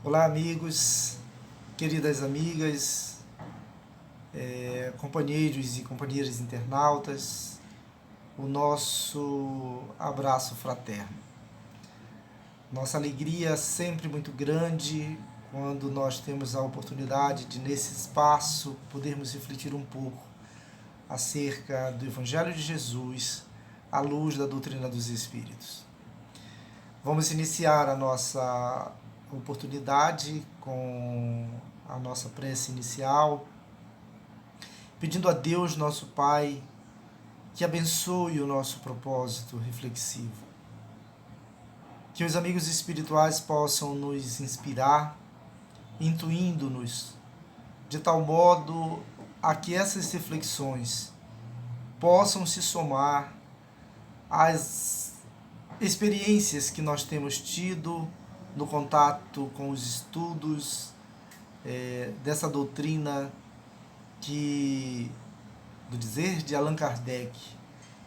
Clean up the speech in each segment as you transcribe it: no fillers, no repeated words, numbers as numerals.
Olá, amigos, queridas amigas, companheiros e companheiras internautas, o nosso abraço fraterno. Nossa alegria é sempre muito grande quando nós temos a oportunidade de, nesse espaço, podermos refletir um pouco acerca do Evangelho de Jesus à luz da doutrina dos Espíritos. Vamos iniciar a nossa oportunidade com a nossa prece inicial, pedindo a Deus, nosso Pai, que abençoe o nosso propósito reflexivo. Que os amigos espirituais possam nos inspirar, intuindo-nos, de tal modo a que essas reflexões possam se somar às experiências que nós temos tido no contato com os estudos dessa doutrina que, do dizer de Allan Kardec,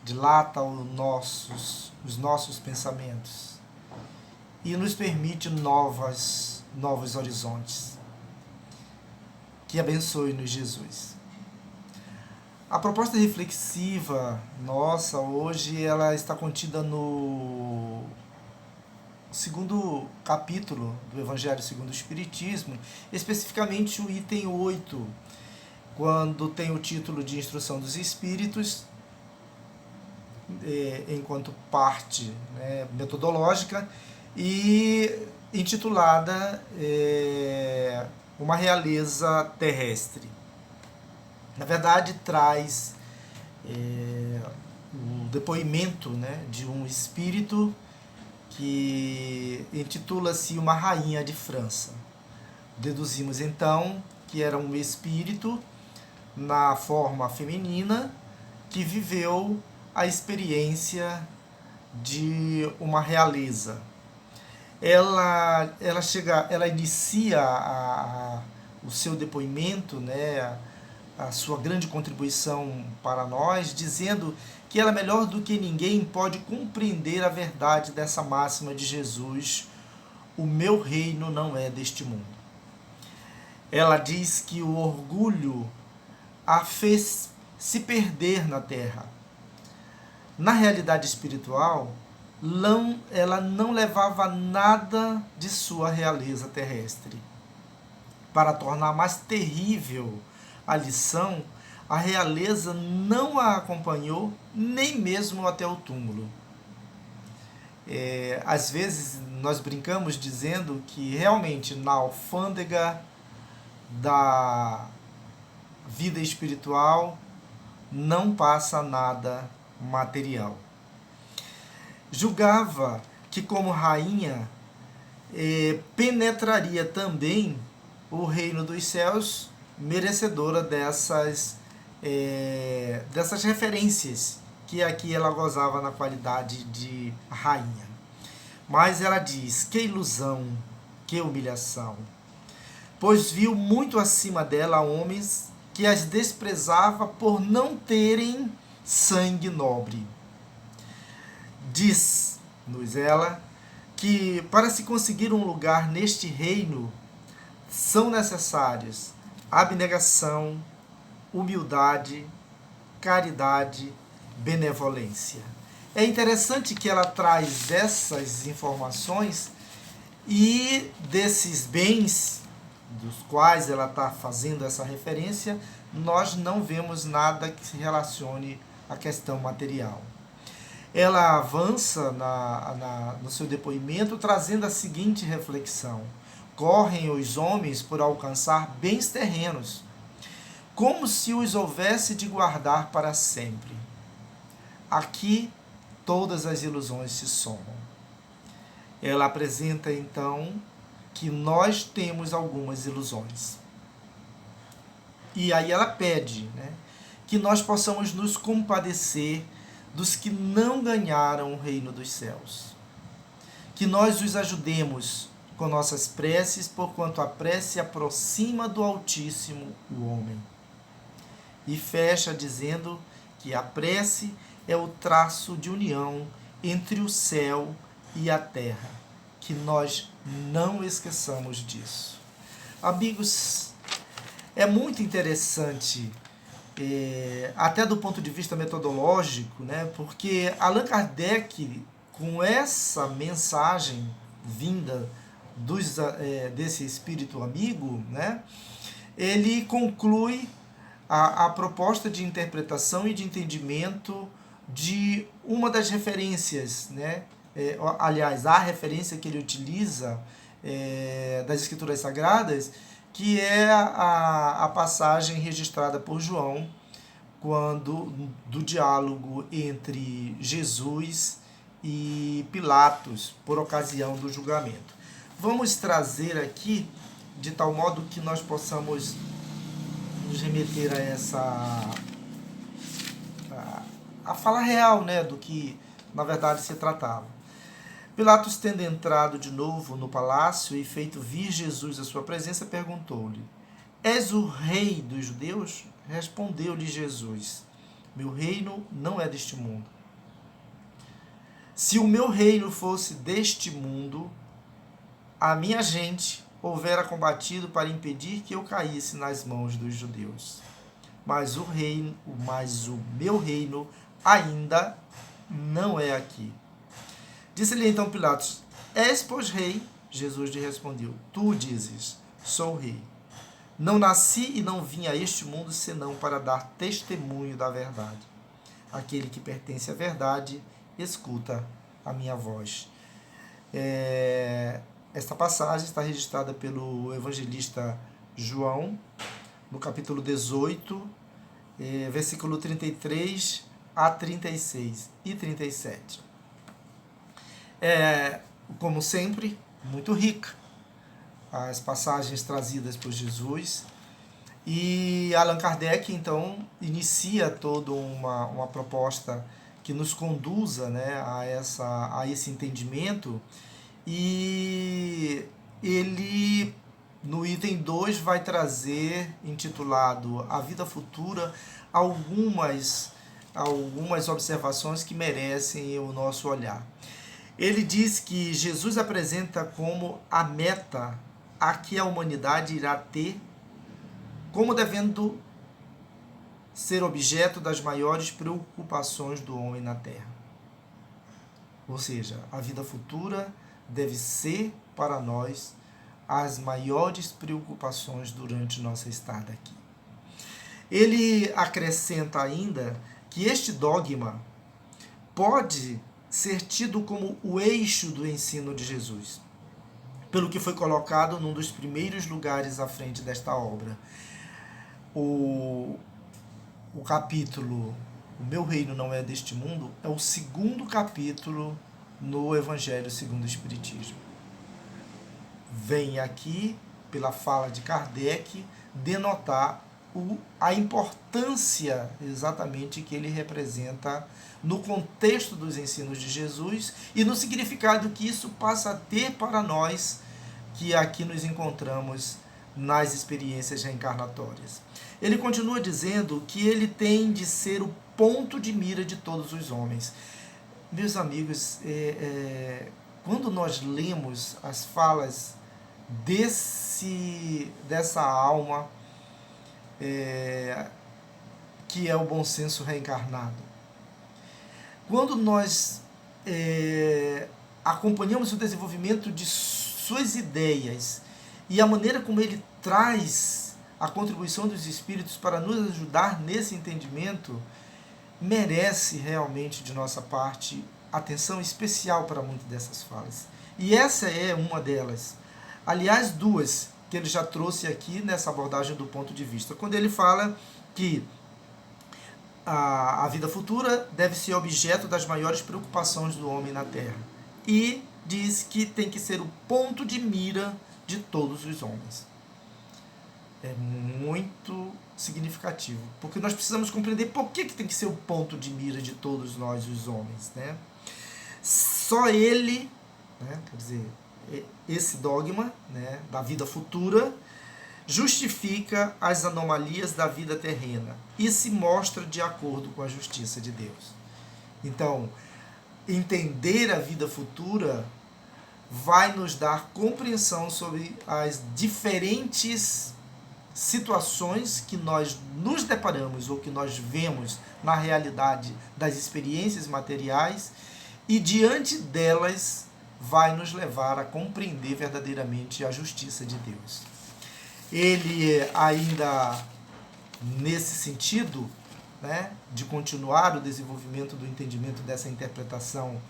dilata os nossos pensamentos e nos permite novos horizontes. Que abençoe-nos, Jesus. A proposta reflexiva nossa hoje, ela está contida no segundo capítulo do Evangelho segundo o Espiritismo, especificamente o item 8, quando tem o título de Instrução dos Espíritos, enquanto parte metodológica, e intitulada Uma Realeza Terrestre. Na verdade, traz o depoimento de um espírito que intitula-se Uma Rainha de França. Deduzimos então que era um espírito na forma feminina que viveu a experiência de uma realeza. Ela inicia o seu depoimento, a sua grande contribuição para nós, dizendo que ela, melhor do que ninguém, pode compreender a verdade dessa máxima de Jesus: o meu reino não é deste mundo. Ela diz que o orgulho a fez se perder na terra. Na realidade espiritual, ela não levava nada de sua realeza terrestre. Para tornar mais terrível a lição, a realeza não a acompanhou nem mesmo até o túmulo. Às vezes nós brincamos dizendo que realmente na alfândega da vida espiritual não passa nada material. Julgava que, como rainha, penetraria também o reino dos céus, merecedora dessas referências que aqui ela gozava na qualidade de rainha. Mas ela diz: que ilusão, que humilhação, pois viu muito acima dela homens que as desprezava por não terem sangue nobre. Diz-nos ela que para se conseguir um lugar neste reino são necessários abnegação, humildade, caridade, benevolência. É interessante que ela traz essas informações e desses bens dos quais ela está fazendo essa referência, nós não vemos nada que se relacione à questão material. Ela avança no seu depoimento trazendo a seguinte reflexão: correm os homens por alcançar bens terrenos, como se os houvesse de guardar para sempre. Aqui todas as ilusões se somam. Ela apresenta então que nós temos algumas ilusões. E aí ela pede que nós possamos nos compadecer dos que não ganharam o reino dos céus. Que nós os ajudemos com nossas preces, porquanto a prece aproxima do Altíssimo o homem. E fecha dizendo que a prece é o traço de união entre o céu e a terra. que nós não esqueçamos disso. Amigos, é muito interessante, até do ponto de vista metodológico, né? Porque Allan Kardec, com essa mensagem vinda desse espírito amigo, né? Ele conclui a proposta de interpretação e de entendimento de uma das referências, né? Aliás, a referência que ele utiliza das Escrituras Sagradas, que é a passagem registrada por João do diálogo entre Jesus e Pilatos por ocasião do julgamento. Vamos trazer aqui de tal modo que nós possamos nos remeter a fala real, né, do que na verdade se tratava. Pilatos, tendo entrado de novo no palácio e feito vir Jesus à sua presença, perguntou-lhe: És o rei dos judeus? Respondeu-lhe Jesus: Meu reino não é deste mundo. Se o meu reino fosse deste mundo, a minha gente houvera combatido para impedir que eu caísse nas mãos dos judeus. Mas o meu reino ainda não é aqui. Disse-lhe então Pilatos: És, pois, rei? Jesus lhe respondeu: Tu dizes, sou rei. Não nasci e não vim a este mundo senão para dar testemunho da verdade. Aquele que pertence à verdade escuta a minha voz. Esta passagem está registrada pelo evangelista João, no capítulo 18, versículo 33 a 36 e 37. Como sempre, muito rica as passagens trazidas por Jesus. E Allan Kardec, então, inicia toda uma proposta que nos conduza, né, a esse entendimento. E ele, no item 2, vai trazer, intitulado A Vida Futura, algumas observações que merecem o nosso olhar. Ele diz que Jesus apresenta como a meta a que a humanidade irá ter, como devendo ser objeto das maiores preocupações do homem na Terra. Ou seja, a vida futura deve ser para nós as maiores preocupações durante nossa estada aqui. Ele acrescenta ainda que este dogma pode ser tido como o eixo do ensino de Jesus, pelo que foi colocado num dos primeiros lugares à frente desta obra. O capítulo O Meu Reino Não É Deste Mundo é o segundo capítulo no Evangelho segundo o Espiritismo. Vem aqui, pela fala de Kardec, denotar a importância exatamente que ele representa no contexto dos ensinos de Jesus e no significado que isso passa a ter para nós que aqui nos encontramos nas experiências reencarnatórias. Ele continua dizendo que ele tem de ser o ponto de mira de todos os homens. Meus amigos, quando nós lemos as falas dessa alma, que é o bom senso reencarnado, quando nós acompanhamos o desenvolvimento de suas ideias e a maneira como ele traz a contribuição dos espíritos para nos ajudar nesse entendimento, merece realmente de nossa parte atenção especial para muitas dessas falas. E essa é uma delas. Aliás, duas que ele já trouxe aqui nessa abordagem do ponto de vista. Quando ele fala que a vida futura deve ser objeto das maiores preocupações do homem na Terra. E diz que tem que ser o ponto de mira de todos os homens. É muito significativo, porque nós precisamos compreender por que tem que ser o ponto de mira de todos nós, os homens, né? Só ele, né, quer dizer, esse dogma, né, da vida futura justifica as anomalias da vida terrena e se mostra de acordo com a justiça de Deus. Então, entender a vida futura vai nos dar compreensão sobre as diferentes situações que nós nos deparamos ou que nós vemos na realidade das experiências materiais, e diante delas vai nos levar a compreender verdadeiramente a justiça de Deus. Ele ainda nesse sentido, né, de continuar o desenvolvimento do entendimento dessa interpretação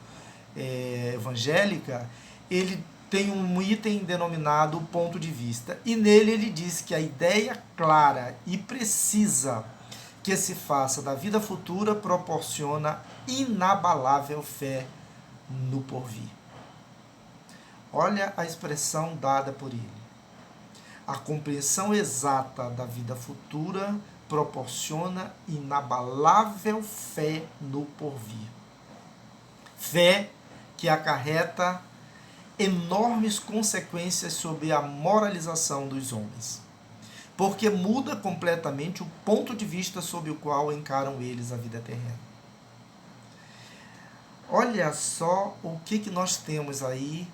evangélica, ele tem um item denominado ponto de vista, e nele ele diz que a ideia clara e precisa que se faça da vida futura proporciona inabalável fé no porvir. Olha a expressão dada por ele. A compreensão exata da vida futura proporciona inabalável fé no porvir. Fé que acarreta enormes consequências sobre a moralização dos homens, porque muda completamente o ponto de vista sob o qual encaram eles a vida terrena. Olha só o que nós temos aí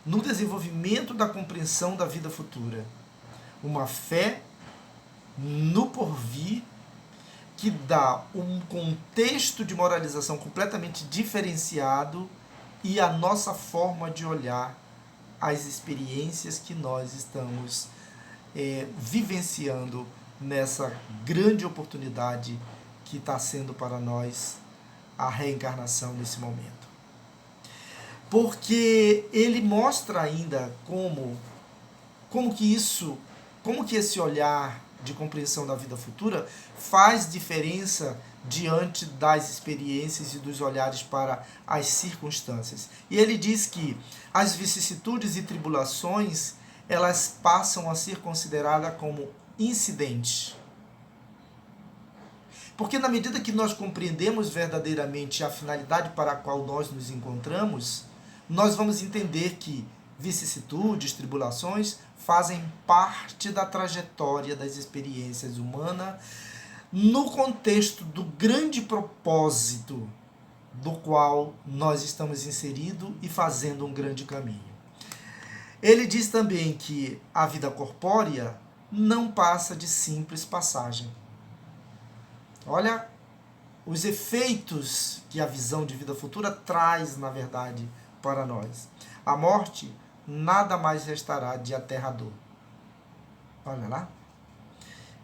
no desenvolvimento da compreensão da vida futura. Uma fé no porvir que dá um contexto de moralização completamente diferenciado e a nossa forma de olhar as experiências que nós estamos vivenciando nessa grande oportunidade que está sendo para nós a reencarnação nesse momento. Porque ele mostra ainda como que esse olhar de compreensão da vida futura faz diferença diante das experiências e dos olhares para as circunstâncias. E ele diz que as vicissitudes e tribulações, elas passam a ser consideradas como incidentes. Porque na medida que nós compreendemos verdadeiramente a finalidade para a qual nós nos encontramos, nós vamos entender que vicissitudes, tribulações fazem parte da trajetória das experiências humanas no contexto do grande propósito do qual nós estamos inseridos e fazendo um grande caminho. Ele diz também que a vida corpórea não passa de simples passagem. Olha os efeitos que a visão de vida futura traz, na verdade, para nós. A morte nada mais restará de aterrador. Olha lá.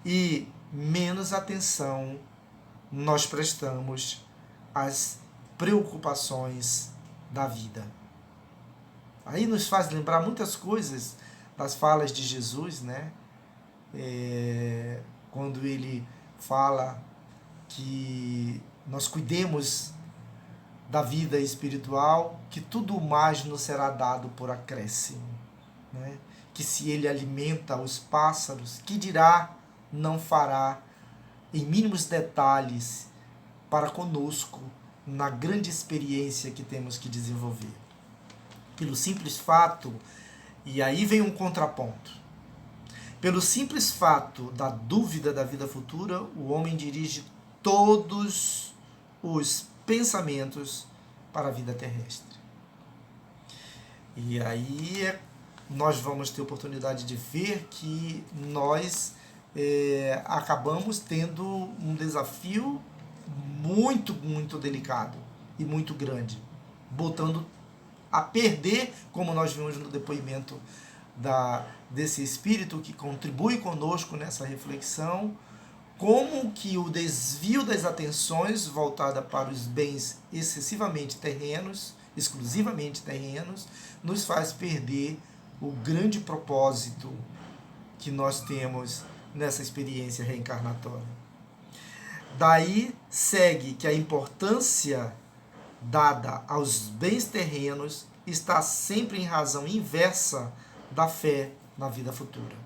E menos atenção nós prestamos às preocupações da vida. Aí nos faz lembrar muitas coisas das falas de Jesus, né? Quando ele fala que nós cuidemos da vida espiritual, que tudo mais nos será dado por acréscimo, né? Que se ele alimenta os pássaros, que dirá não fará em mínimos detalhes para conosco na grande experiência que temos que desenvolver. Pelo simples fato, e aí vem um contraponto, pelo simples fato da dúvida da vida futura, o homem dirige todos os pensamentos para a vida terrestre. E aí nós vamos ter oportunidade de ver que nós acabamos tendo um desafio muito, muito delicado e muito grande, botando a perder, como nós vimos no depoimento desse espírito que contribui conosco nessa reflexão, como que o desvio das atenções voltada para os bens excessivamente terrenos, exclusivamente terrenos, nos faz perder o grande propósito que nós temos nessa experiência reencarnatória. Daí segue que a importância dada aos bens terrenos está sempre em razão inversa da fé na vida futura.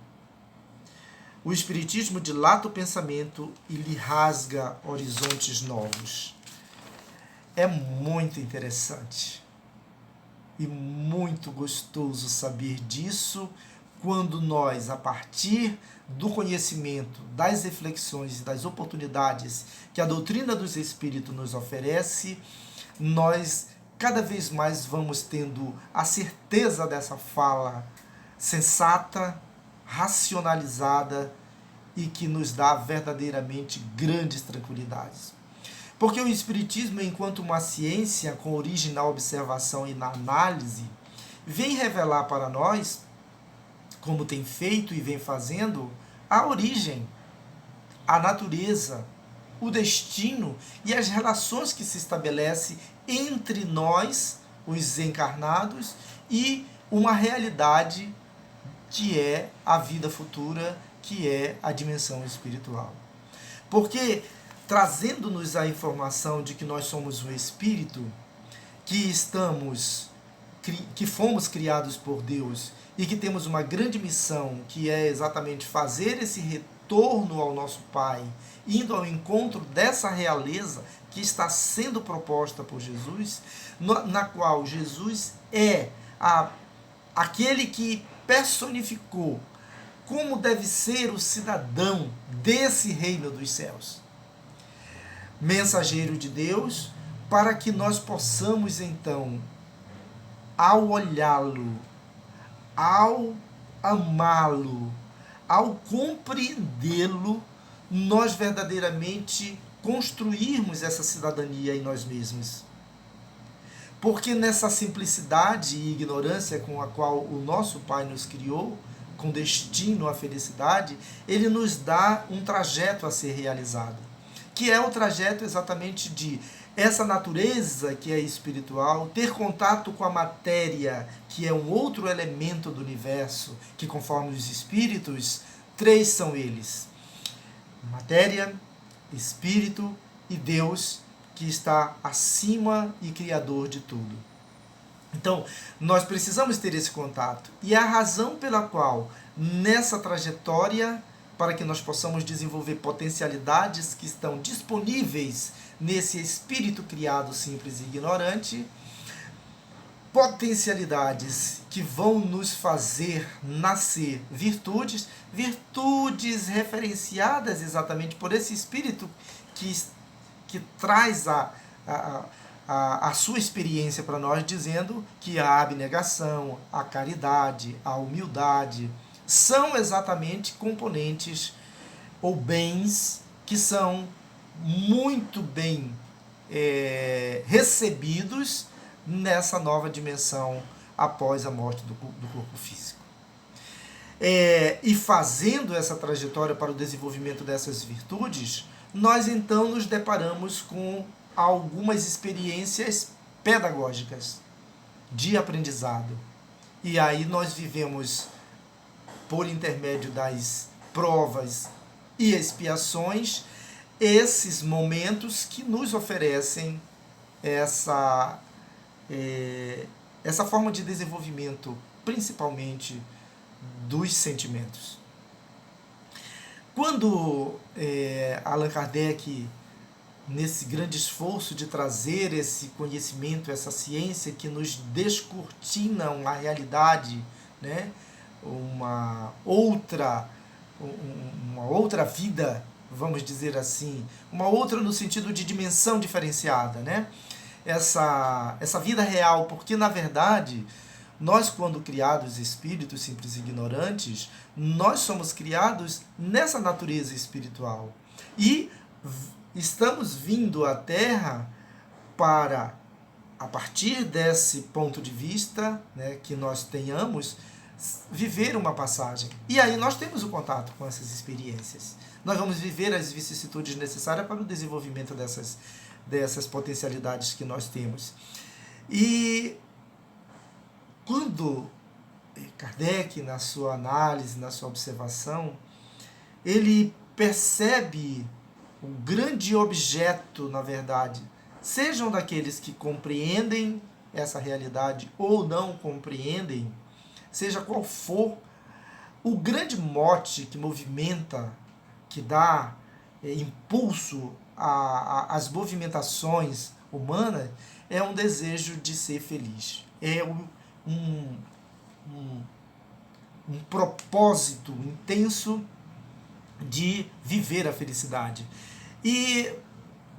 O Espiritismo dilata o pensamento e lhe rasga horizontes novos. É muito interessante e muito gostoso saber disso quando nós, a partir do conhecimento, das reflexões e das oportunidades que a doutrina dos Espíritos nos oferece, nós cada vez mais vamos tendo a certeza dessa fala sensata, racionalizada e que nos dá verdadeiramente grandes tranquilidades. Porque o Espiritismo, enquanto uma ciência com origem na observação e na análise, vem revelar para nós, como tem feito e vem fazendo, a origem, a natureza, o destino e as relações que se estabelecem entre nós, os encarnados, e uma realidade que é a vida futura, que é a dimensão espiritual. Porque, trazendo-nos a informação de que nós somos um espírito, que fomos criados por Deus e que temos uma grande missão, que é exatamente fazer esse retorno ao nosso Pai, indo ao encontro dessa realeza que está sendo proposta por Jesus, na qual Jesus é aquele que personificou como deve ser o cidadão desse reino dos céus. Mensageiro de Deus, para que nós possamos então, ao olhá-lo, ao amá-lo, ao compreendê-lo, nós verdadeiramente construirmos essa cidadania em nós mesmos. Porque nessa simplicidade e ignorância com a qual o nosso Pai nos criou, com destino à felicidade, Ele nos dá um trajeto a ser realizado, que é o trajeto exatamente de essa natureza que é espiritual, ter contato com a matéria, que é um outro elemento do universo, que conforme os espíritos, 3 são eles: matéria, espírito e Deus, que está acima e criador de tudo. Então, nós precisamos ter esse contato. E é a razão pela qual, nessa trajetória, para que nós possamos desenvolver potencialidades que estão disponíveis nesse espírito criado simples e ignorante, potencialidades que vão nos fazer nascer virtudes referenciadas exatamente por esse espírito que traz a sua experiência para nós, dizendo que a abnegação, a caridade, a humildade são exatamente componentes ou bens que são muito bem recebidos nessa nova dimensão após a morte do corpo físico. E fazendo essa trajetória para o desenvolvimento dessas virtudes, nós então nos deparamos com algumas experiências pedagógicas de aprendizado. E aí nós vivemos, por intermédio das provas e expiações, esses momentos que nos oferecem essa forma de desenvolvimento, principalmente dos sentimentos. Quando Allan Kardec, nesse grande esforço de trazer esse conhecimento, essa ciência que nos descortina uma realidade, né, uma outra vida, vamos dizer assim, uma outra no sentido de dimensão diferenciada, né? Essa vida real, porque na verdade nós, quando criados espíritos simples e ignorantes, nós somos criados nessa natureza espiritual e estamos vindo à Terra para, a partir desse ponto de vista, né, que nós tenhamos, viver uma passagem. E aí nós temos o contato com essas experiências. Nós vamos viver as vicissitudes necessárias para o desenvolvimento dessas potencialidades que nós temos. E quando Kardec, na sua análise, na sua observação, ele percebe o grande objeto, na verdade, sejam daqueles que compreendem essa realidade ou não compreendem, seja qual for, o grande mote que movimenta, que dá impulso às movimentações humanas, é um desejo de ser feliz. É um propósito intenso de viver a felicidade. E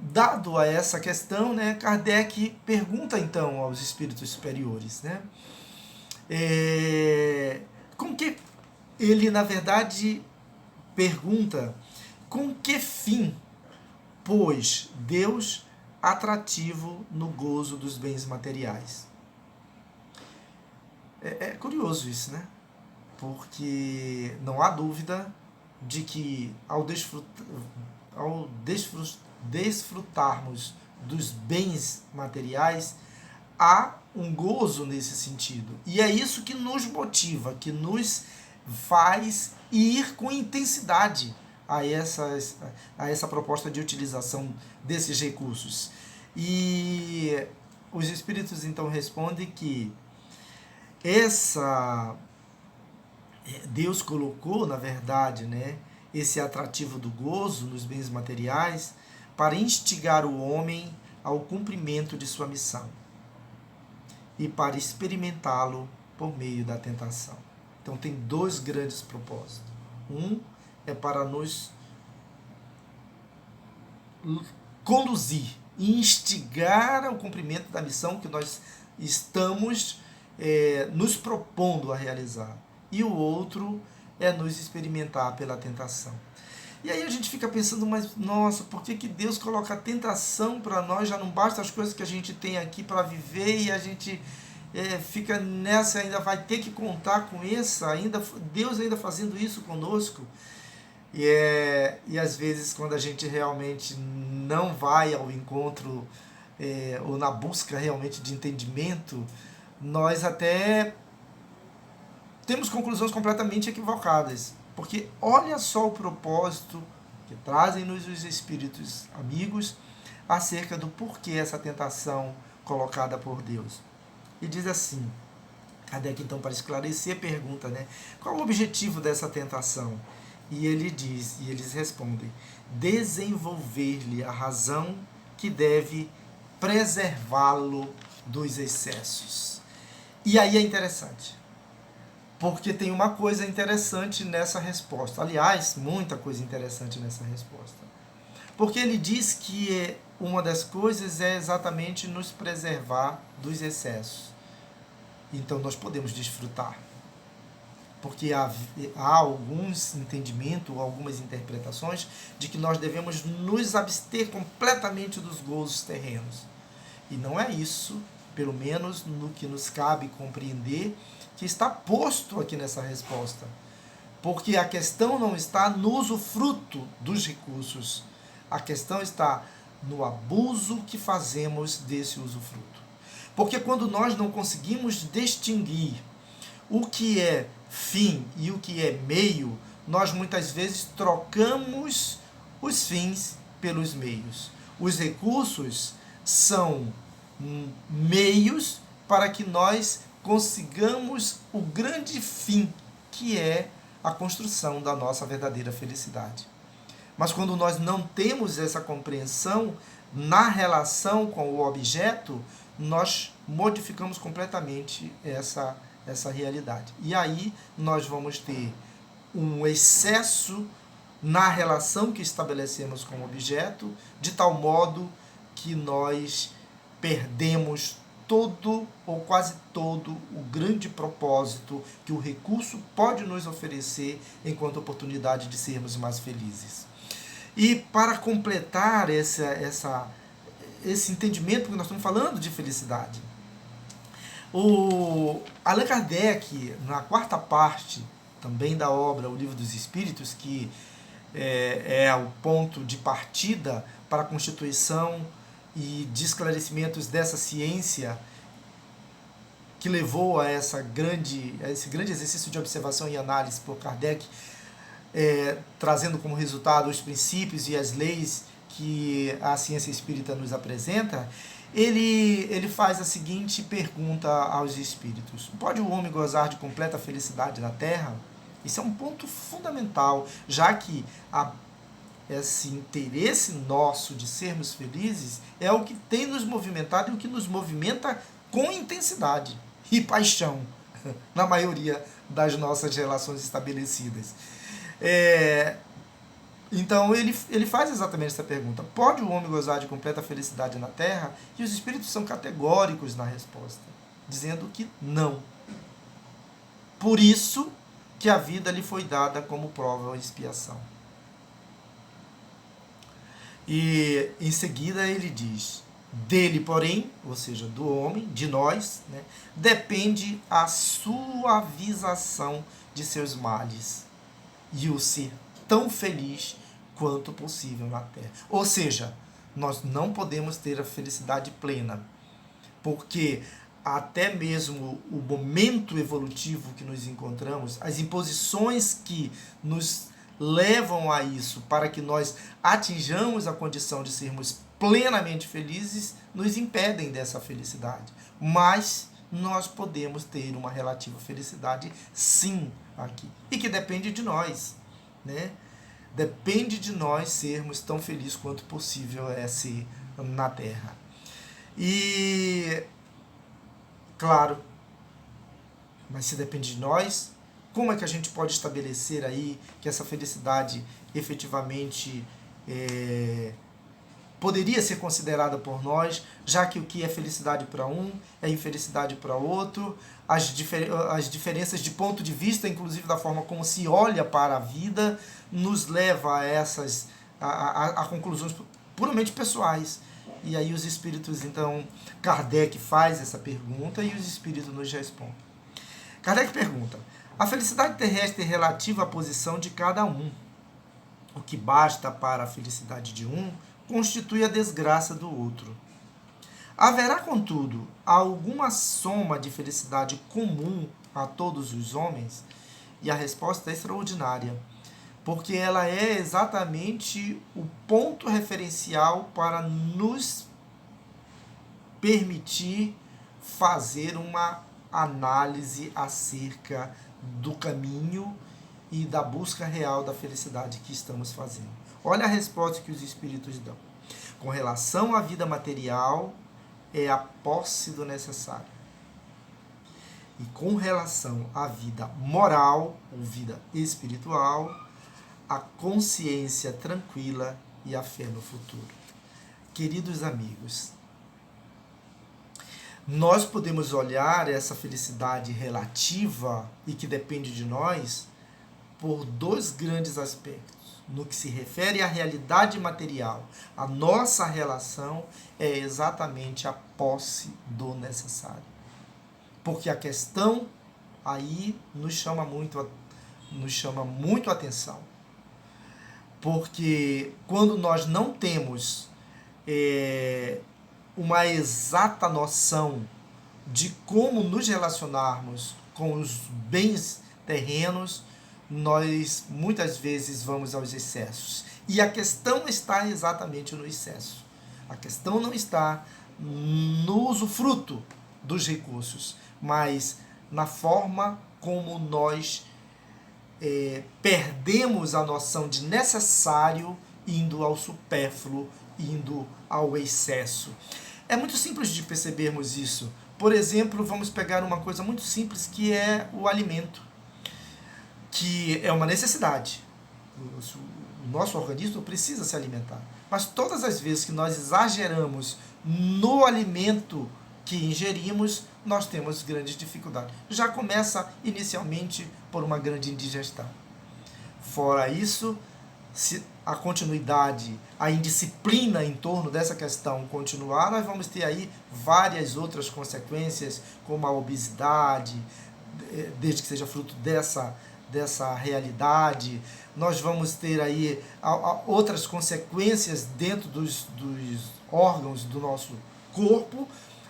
dado a essa questão, né, Kardec pergunta então aos espíritos superiores, né, com que ele, na verdade, pergunta com que fim pôs Deus atrativo no gozo dos bens materiais. É curioso isso, né? Porque não há dúvida de que ao desfrutarmos dos bens materiais, há um gozo nesse sentido. E é isso que nos motiva, que nos faz ir com intensidade a essa proposta de utilização desses recursos. E os espíritos então respondem que Deus colocou, na verdade, né, esse atrativo do gozo nos bens materiais para instigar o homem ao cumprimento de sua missão e para experimentá-lo por meio da tentação. Então tem dois grandes propósitos. Um é para nos conduzir, instigar ao cumprimento da missão que nós estamos nos propondo a realizar. E o outro é nos experimentar pela tentação. E aí a gente fica pensando, mas nossa, por que Deus coloca a tentação para nós? Já não basta as coisas que a gente tem aqui para viver e a gente fica nessa, ainda vai ter que contar com isso, Deus ainda fazendo isso conosco. E às vezes quando a gente realmente não vai ao encontro ou na busca realmente de entendimento, nós até temos conclusões completamente equivocadas. Porque olha só o propósito que trazem-nos os espíritos amigos acerca do porquê essa tentação colocada por Deus. E diz assim, Kardec então, para esclarecer, pergunta, né, qual o objetivo dessa tentação? E eles respondem, desenvolver-lhe a razão que deve preservá-lo dos excessos. E aí é interessante, porque tem uma coisa interessante nessa resposta. Aliás, muita coisa interessante nessa resposta. Porque ele diz que uma das coisas é exatamente nos preservar dos excessos. Então nós podemos desfrutar. Porque há alguns entendimentos, algumas interpretações de que nós devemos nos abster completamente dos gozos terrenos. E não é isso, pelo menos no que nos cabe compreender, que está posto aqui nessa resposta. Porque a questão não está no usufruto dos recursos. A questão está no abuso que fazemos desse usufruto. Porque quando nós não conseguimos distinguir o que é fim e o que é meio, nós muitas vezes trocamos os fins pelos meios. Os recursos são meios para que nós consigamos o grande fim, que é a construção da nossa verdadeira felicidade. Mas quando nós não temos essa compreensão na relação com o objeto, nós modificamos completamente essa realidade. E aí nós vamos ter um excesso na relação que estabelecemos com o objeto, de tal modo que nós perdemos todo ou quase todo o grande propósito que o recurso pode nos oferecer enquanto oportunidade de sermos mais felizes. E para completar esse entendimento que nós estamos falando de felicidade, o Allan Kardec, na quarta parte também da obra O Livro dos Espíritos, que é o ponto de partida para a constituição e de esclarecimentos dessa ciência que levou a esse grande exercício de observação e análise por Kardec, trazendo como resultado os princípios e as leis que a ciência espírita nos apresenta, ele faz a seguinte pergunta aos espíritos: pode o homem gozar de completa felicidade na Terra? Isso é um ponto fundamental, já que esse interesse nosso de sermos felizes é o que tem nos movimentado e o que nos movimenta com intensidade e paixão na maioria das nossas relações estabelecidas. Então ele faz exatamente essa pergunta: pode o homem gozar de completa felicidade na terra? E os espíritos são categóricos na resposta, dizendo que não. Por isso que a vida lhe foi dada como prova ou expiação. E em seguida ele diz: dele, porém, ou seja, do homem, de nós, né, depende a suavização de seus males e o ser tão feliz quanto possível na terra. Ou seja, nós não podemos ter a felicidade plena, porque até mesmo o momento evolutivo que nos encontramos, as imposições que nos levam a isso, para que nós atinjamos a condição de sermos plenamente felizes, nos impedem dessa felicidade. Mas nós podemos ter uma relativa felicidade, sim, aqui. E que depende de nós, né? Depende de nós sermos tão felizes quanto possível é ser na Terra. E, claro, mas se depende de nós, como é que a gente pode estabelecer aí que essa felicidade efetivamente poderia ser considerada por nós, já que o que é felicidade para um é infelicidade para outro, as diferenças de ponto de vista, inclusive da forma como se olha para a vida, nos leva a essas a conclusões puramente pessoais. E aí os espíritos, então, Kardec faz essa pergunta e os espíritos nos respondem. Kardec pergunta: a felicidade terrestre é relativa à posição de cada um. O que basta para a felicidade de um constitui a desgraça do outro. Haverá, contudo, alguma soma de felicidade comum a todos os homens? E a resposta é extraordinária, porque ela é exatamente o ponto referencial para nos permitir fazer uma análise acerca do caminho e da busca real da felicidade que estamos fazendo. Olha a resposta que os espíritos dão. Com relação à vida material, é a posse do necessário. E com relação à vida moral, ou vida espiritual, a consciência tranquila e a fé no futuro. Queridos amigos, nós podemos olhar essa felicidade relativa e que depende de nós por dois grandes aspectos. No que se refere à realidade material, a nossa relação é exatamente a posse do necessário. Porque a questão aí nos chama muito a atenção. Porque quando nós não temos uma exata noção de como nos relacionarmos com os bens terrenos, nós muitas vezes vamos aos excessos. E a questão está exatamente no excesso. A questão não está no usufruto dos recursos, mas na forma como nós perdemos a noção de necessário indo ao supérfluo, indo ao excesso. É muito simples de percebermos isso. Por exemplo, vamos pegar uma coisa muito simples que é o alimento, que é uma necessidade. O nosso organismo precisa se alimentar. Mas todas as vezes que nós exageramos no alimento que ingerimos, nós temos grandes dificuldades. Já começa inicialmente por uma grande indigestão. Fora isso, se a continuidade, a indisciplina em torno dessa questão continuar, nós vamos ter aí várias outras consequências, como a obesidade, desde que seja fruto dessa realidade. Nós vamos ter aí outras consequências dentro dos órgãos do nosso corpo,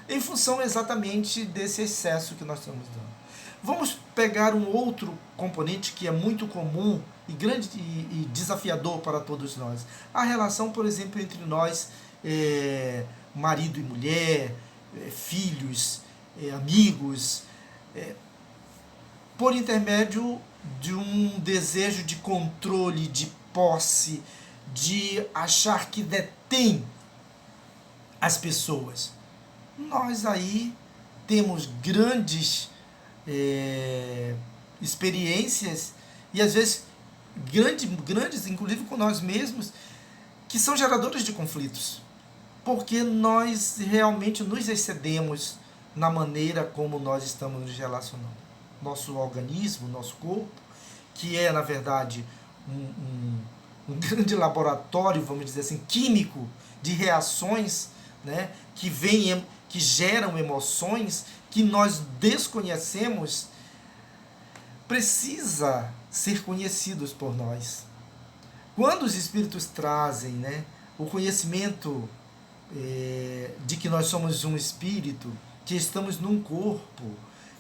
em função exatamente desse excesso que nós estamos dando. Vamos pegar um outro componente que é muito comum e grande e desafiador para todos nós. A relação, por exemplo, entre nós, marido e mulher, filhos, amigos, por intermédio de um desejo de controle, de posse, de achar que detém as pessoas. Nós aí temos grandes experiências e às vezes grandes, inclusive com nós mesmos, que são geradores de conflitos, porque nós realmente nos excedemos na maneira como nós estamos nos relacionando. Nosso organismo, nosso corpo, que é, na verdade, um grande laboratório, vamos dizer assim, químico, de reações, né, que geram emoções que nós desconhecemos, precisa ser conhecidos por nós. Quando os Espíritos trazem, né, o conhecimento de que nós somos um espírito, que estamos num corpo,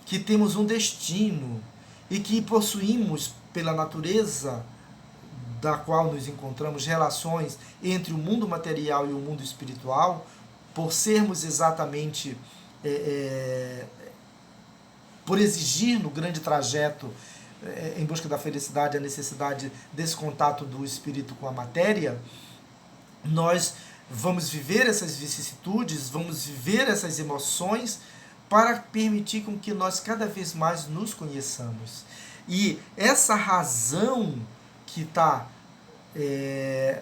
que temos um destino e que possuímos, pela natureza da qual nos encontramos, relações entre o mundo material e o mundo espiritual, por sermos exatamente, por exigir no grande trajeto em busca da felicidade, a necessidade desse contato do espírito com a matéria, nós vamos viver essas vicissitudes, vamos viver essas emoções para permitir com que nós cada vez mais nos conheçamos. E essa razão que está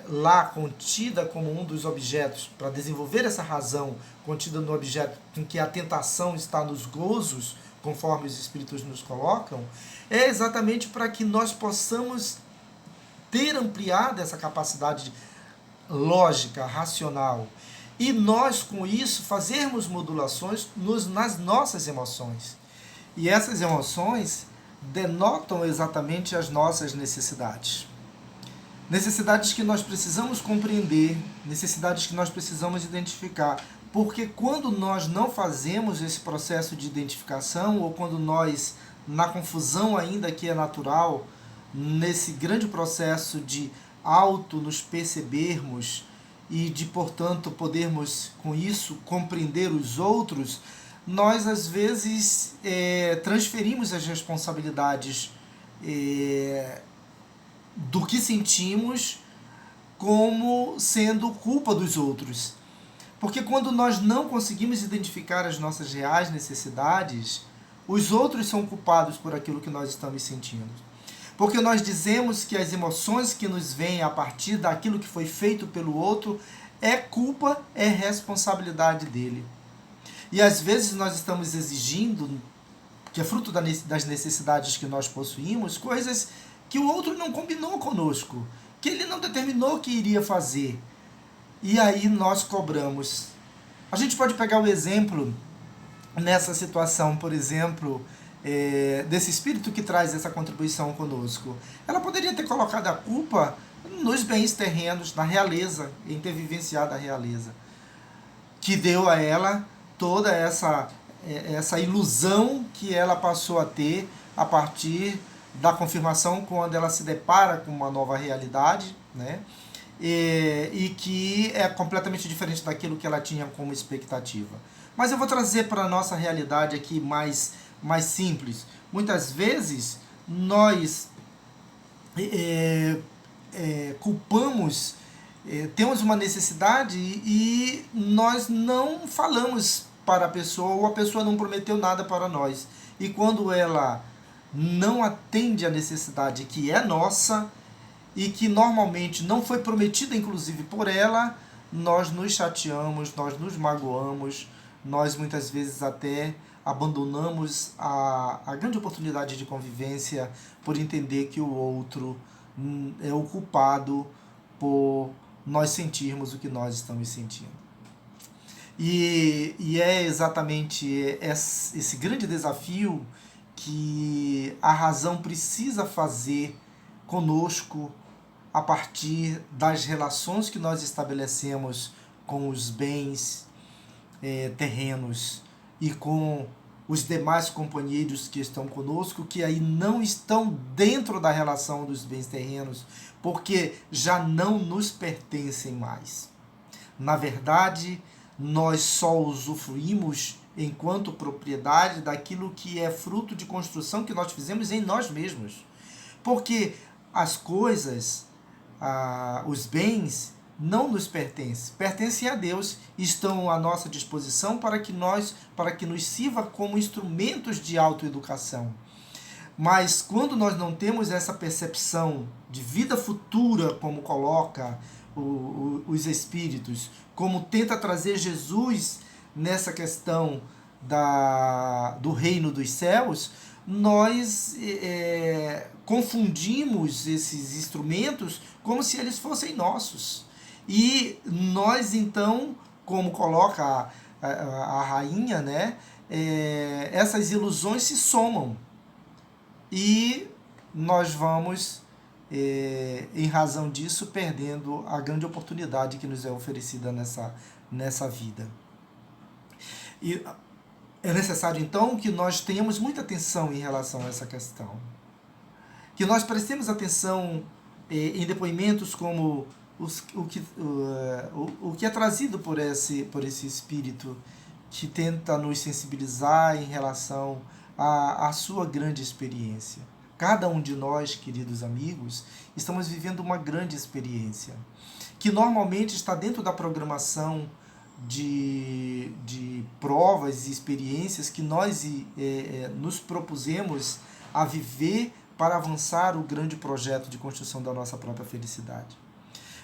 lá contida como um dos objetos, para desenvolver essa razão contida no objeto em que a tentação está nos gozos, conforme os Espíritos nos colocam, é exatamente para que nós possamos ter ampliado essa capacidade lógica, racional, e nós com isso fazermos modulações nas nossas emoções. E essas emoções denotam exatamente as nossas necessidades. Necessidades que nós precisamos compreender, necessidades que nós precisamos identificar, porque quando nós não fazemos esse processo de identificação, ou quando nós, na confusão ainda que é natural, nesse grande processo de nos percebermos e de, portanto, podermos com isso compreender os outros, nós às vezes transferimos as responsabilidades do que sentimos como sendo culpa dos outros. Porque quando nós não conseguimos identificar as nossas reais necessidades, os outros são culpados por aquilo que nós estamos sentindo. Porque nós dizemos que as emoções que nos vêm a partir daquilo que foi feito pelo outro é culpa, é responsabilidade dele. E às vezes nós estamos exigindo, que é fruto das necessidades que nós possuímos, coisas que o outro não combinou conosco, que ele não determinou que iria fazer. E aí nós cobramos. A gente pode pegar o exemplo nessa situação, por exemplo, desse espírito que traz essa contribuição conosco. Ela poderia ter colocado a culpa nos bens terrenos, na realeza, em ter vivenciado a realeza, que deu a ela toda essa ilusão que ela passou a ter a partir da confirmação quando ela se depara com uma nova realidade, né? E que é completamente diferente daquilo que ela tinha como expectativa. Mas eu vou trazer para a nossa realidade aqui mais simples. Muitas vezes nós culpamos, temos uma necessidade e nós não falamos para a pessoa, ou a pessoa não prometeu nada para nós. E quando ela não atende à necessidade que é nossa e que normalmente não foi prometida inclusive por ela, nós nos chateamos, nós nos magoamos, nós muitas vezes até abandonamos a grande oportunidade de convivência por entender que o outro é o culpado por nós sentirmos o que nós estamos sentindo. E é exatamente esse grande desafio que a razão precisa fazer conosco a partir das relações que nós estabelecemos com os bens terrenos e com os demais companheiros que estão conosco, que aí não estão dentro da relação dos bens terrenos, porque já não nos pertencem mais. Na verdade, nós só usufruímos enquanto propriedade daquilo que é fruto de construção que nós fizemos em nós mesmos. Porque as coisas, os bens, não nos pertencem a Deus, estão à nossa disposição para que nos sirva como instrumentos de autoeducação. Mas quando nós não temos essa percepção de vida futura, como coloca os espíritos, como tenta trazer Jesus nessa questão do reino dos céus, nós confundimos esses instrumentos como se eles fossem nossos. E nós então, como coloca a rainha, né, essas ilusões se somam. E nós vamos, em razão disso, perdendo a grande oportunidade que nos é oferecida nessa vida. E é necessário, então, que nós tenhamos muita atenção em relação a essa questão. Que nós prestemos atenção em depoimentos como o que é trazido por esse espírito que tenta nos sensibilizar em relação à sua grande experiência. Cada um de nós, queridos amigos, estamos vivendo uma grande experiência, que normalmente está dentro da programação de provas e experiências que nós nos propusemos a viver para avançar o grande projeto de construção da nossa própria felicidade.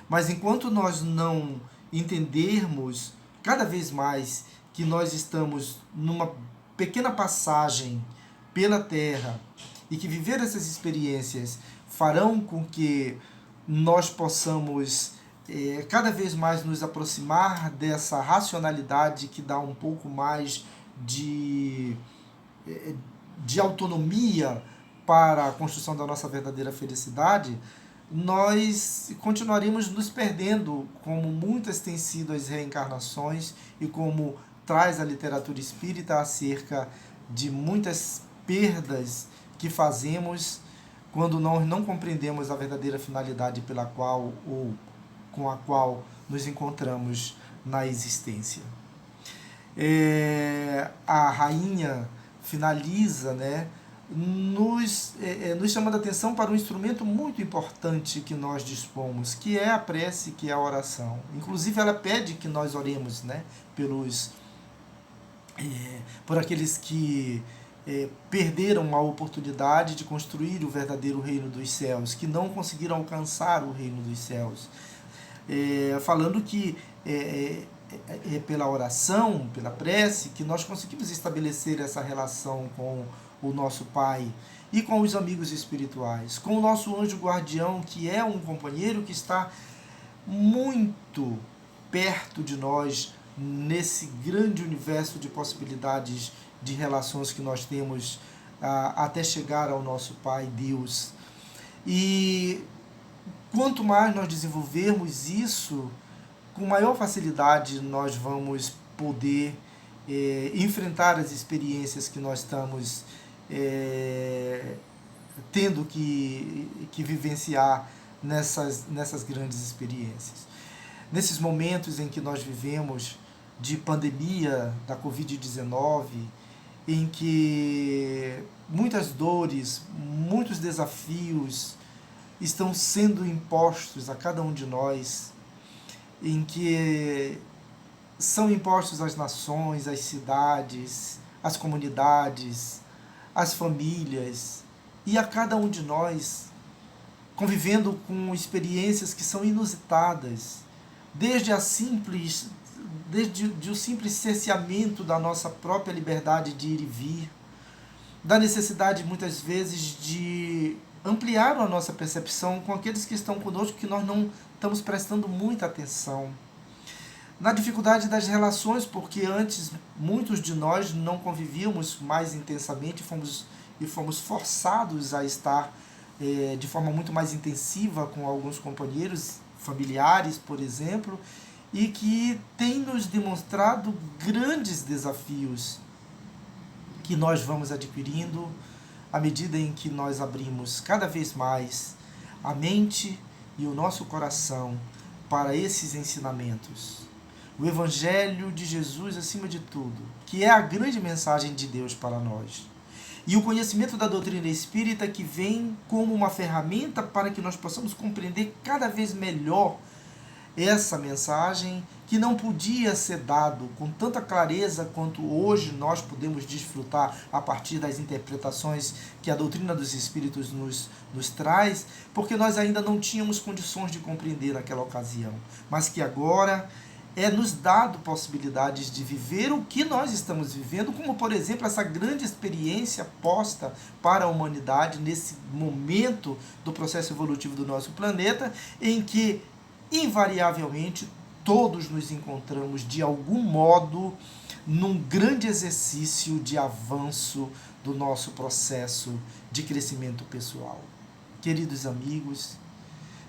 Mas enquanto nós não entendermos cada vez mais que nós estamos numa pequena passagem pela Terra e que viver essas experiências farão com que nós possamos cada vez mais nos aproximar dessa racionalidade que dá um pouco mais de autonomia para a construção da nossa verdadeira felicidade, nós continuaremos nos perdendo, como muitas têm sido as reencarnações e como traz a literatura espírita acerca de muitas perdas que fazemos quando nós não compreendemos a verdadeira finalidade pela qual ou com a qual nos encontramos na existência. A rainha finaliza, né, nos chamando a atenção para um instrumento muito importante que nós dispomos, que é a prece, que é a oração. Inclusive ela pede que nós oremos, né, por aqueles que perderam a oportunidade de construir o verdadeiro reino dos céus, que não conseguiram alcançar o reino dos céus. Falando que pela oração, pela prece, que nós conseguimos estabelecer essa relação com o nosso Pai e com os amigos espirituais, com o nosso anjo guardião, que é um companheiro que está muito perto de nós nesse grande universo de possibilidades de relações que nós temos até chegar ao nosso Pai Deus. E quanto mais nós desenvolvermos isso, com maior facilidade nós vamos poder enfrentar as experiências que nós estamos tendo que vivenciar nessas grandes experiências. Nesses momentos em que nós vivemos de pandemia da Covid-19, em que muitas dores, muitos desafios estão sendo impostos a cada um de nós, em que são impostos às nações, às cidades, às comunidades, às famílias e a cada um de nós, convivendo com experiências que são inusitadas, desde o simples cerceamento da nossa própria liberdade de ir e vir, da necessidade muitas vezes de ampliar a nossa percepção com aqueles que estão conosco que nós não estamos prestando muita atenção. Na dificuldade das relações, porque antes muitos de nós não convivíamos mais intensamente e fomos forçados a estar de forma muito mais intensiva com alguns companheiros familiares, por exemplo, e que tem nos demonstrado grandes desafios que nós vamos adquirindo à medida em que nós abrimos cada vez mais a mente e o nosso coração para esses ensinamentos. O Evangelho de Jesus acima de tudo, que é a grande mensagem de Deus para nós. E o conhecimento da doutrina espírita, que vem como uma ferramenta para que nós possamos compreender cada vez melhor essa mensagem que não podia ser dado com tanta clareza quanto hoje nós podemos desfrutar a partir das interpretações que a doutrina dos Espíritos nos traz, porque nós ainda não tínhamos condições de compreender naquela ocasião, mas que agora é nos dado possibilidades de viver o que nós estamos vivendo, como, por exemplo, essa grande experiência posta para a humanidade nesse momento do processo evolutivo do nosso planeta, em que, invariavelmente, todos nos encontramos, de algum modo, num grande exercício de avanço do nosso processo de crescimento pessoal. Queridos amigos,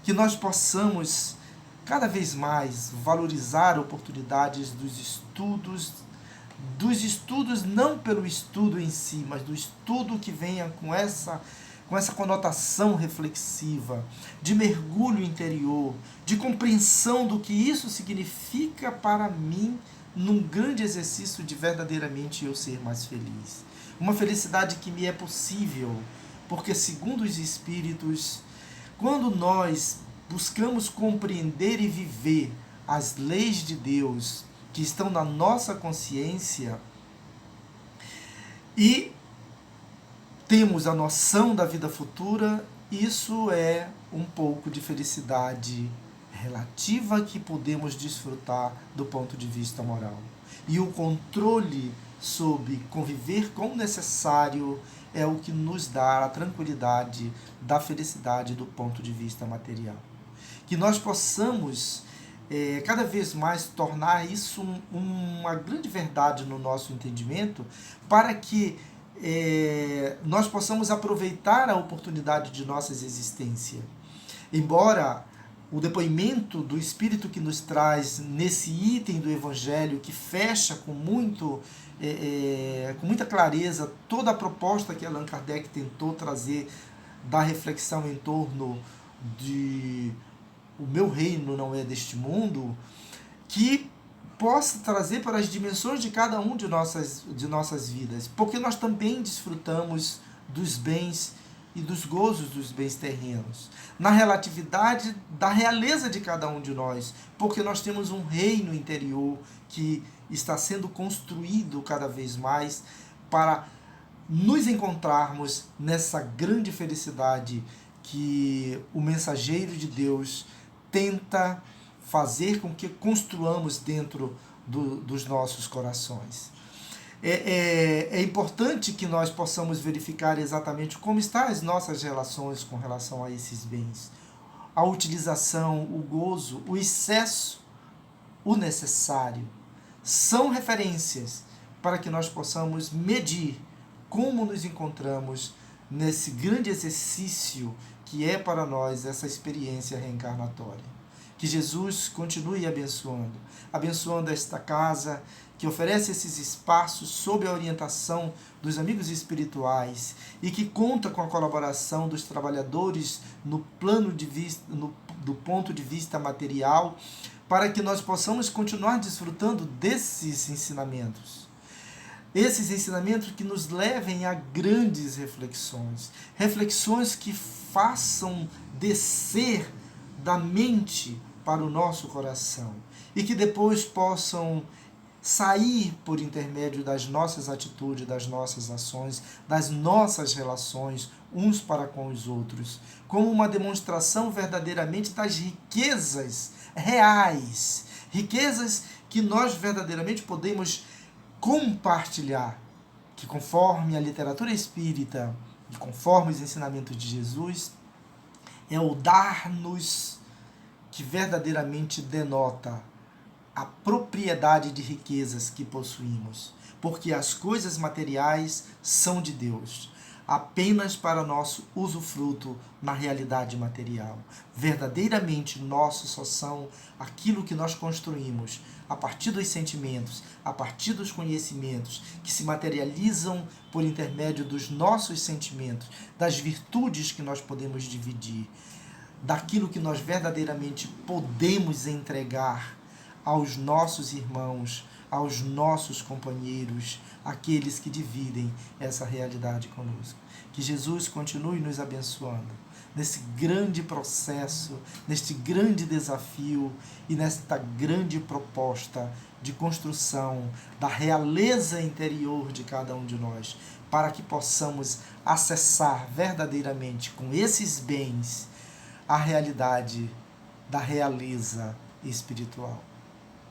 que nós possamos cada vez mais valorizar oportunidades dos estudos não pelo estudo em si, mas do estudo que venha com essa conotação reflexiva, de mergulho interior, de compreensão do que isso significa para mim num grande exercício de verdadeiramente eu ser mais feliz. Uma felicidade que me é possível, porque segundo os Espíritos, quando nós buscamos compreender e viver as leis de Deus que estão na nossa consciência e temos a noção da vida futura, isso é um pouco de felicidade relativa que podemos desfrutar do ponto de vista moral. E o controle sobre conviver com o necessário é o que nos dá a tranquilidade da felicidade do ponto de vista material. Que nós possamos cada vez mais tornar isso uma grande verdade no nosso entendimento, para que nós possamos aproveitar a oportunidade de nossa existência. Embora o depoimento do Espírito que nos traz nesse item do Evangelho, que fecha com muita clareza toda a proposta que Allan Kardec tentou trazer da reflexão em torno de o meu reino não é deste mundo, que possa trazer para as dimensões de cada um de nossas vidas, porque nós também desfrutamos dos bens e dos gozos dos bens terrenos, na relatividade da realeza de cada um de nós, porque nós temos um reino interior que está sendo construído cada vez mais para nos encontrarmos nessa grande felicidade que o mensageiro de Deus tenta fazer com que construamos dentro dos nossos corações. É importante que nós possamos verificar exatamente como estão as nossas relações com relação a esses bens. A utilização, o gozo, o excesso, o necessário, são referências para que nós possamos medir como nos encontramos nesse grande exercício que é para nós essa experiência reencarnatória. Que Jesus continue abençoando esta casa, que oferece esses espaços sob a orientação dos amigos espirituais e que conta com a colaboração dos trabalhadores no plano de vista, do ponto de vista material, para que nós possamos continuar desfrutando desses ensinamentos. Esses ensinamentos que nos levem a grandes reflexões, reflexões que façam descer da mente para o nosso coração e que depois possam sair por intermédio das nossas atitudes, das nossas ações, das nossas relações uns para com os outros, como uma demonstração verdadeiramente das riquezas reais, riquezas que nós verdadeiramente podemos compartilhar, que conforme a literatura espírita e conforme os ensinamentos de Jesus, é o dar-nos que verdadeiramente denota a propriedade de riquezas que possuímos, porque as coisas materiais são de Deus, apenas para nosso usufruto na realidade material. Verdadeiramente nossos só são aquilo que nós construímos a partir dos sentimentos, a partir dos conhecimentos que se materializam por intermédio dos nossos sentimentos, das virtudes que nós podemos dividir, daquilo que nós verdadeiramente podemos entregar aos nossos irmãos, aos nossos companheiros, aqueles que dividem essa realidade conosco. Que Jesus continue nos abençoando nesse grande processo, neste grande desafio e nesta grande proposta de construção da realeza interior de cada um de nós, para que possamos acessar verdadeiramente com esses bens a realidade da realeza espiritual.